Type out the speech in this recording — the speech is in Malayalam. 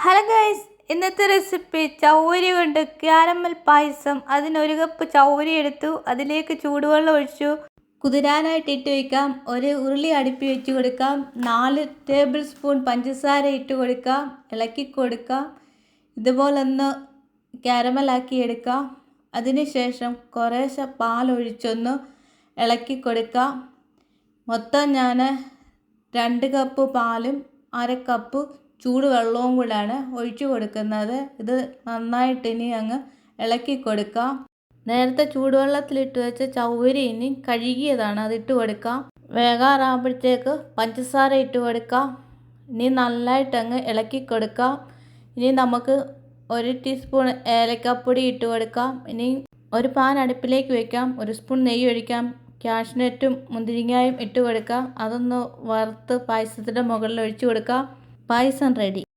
ഹലോ ഗൈസ്, ഇന്നത്തെ റെസിപ്പി ചൗവരി കൊണ്ട് ക്യാരമൽ പായസം. അതിനൊരു കപ്പ് ചൗവരി എടുത്തു, അതിലേക്ക് ചൂടുവെള്ളം ഒഴിച്ചു കുതിരാനായിട്ട് ഇട്ട് വയ്ക്കാം. ഒരു ഉരുളി അടുപ്പി വെച്ച് കൊടുക്കാം. 4 ടേബിൾ സ്പൂൺ പഞ്ചസാര ഇട്ട് കൊടുക്കാം, ഇളക്കി കൊടുക്കാം. ഇതുപോലൊന്ന് ക്യാരമലാക്കി എടുക്കാം. അതിനുശേഷം കുറേശ്ശെ പാലൊഴിച്ചൊന്ന് ഇളക്കി കൊടുക്കാം. മൊത്തം ഞാൻ 2 കപ്പ് പാലും 1/2 കപ്പ് ചൂടുവെള്ളവും കൂടാണ് ഒഴിച്ചു കൊടുക്കുന്നത്. ഇത് നന്നായിട്ട് ഇനി അങ്ങ് ഇളക്കി കൊടുക്കാം. നേരത്തെ ചൂടുവെള്ളത്തിലിട്ട് വെച്ച ചൗവരി ഇനി കഴുകിയതാണ്, അതിട്ട് കൊടുക്കാം. വേകാറാകുമ്പോഴത്തേക്ക് പഞ്ചസാര ഇട്ട് കൊടുക്കാം. ഇനി നന്നായിട്ട് അങ്ങ് ഇളക്കി കൊടുക്കാം. ഇനി നമുക്ക് 1 ടീസ്പൂൺ ഏലക്കപ്പൊടി ഇട്ട് കൊടുക്കാം. ഇനി ഒരു പാൻ അടുപ്പിലേക്ക് വയ്ക്കാം. 1 സ്പൂൺ നെയ്യ് ഒഴിക്കാം. കാഷ്നട്ടും മുന്തിരിങ്ങായും ഇട്ട് കൊടുക്കാം. അതൊന്ന് വറുത്ത് പായസത്തിൻ്റെ മുകളിൽ ഒഴിച്ചു കൊടുക്കാം. പായസം റെഡി.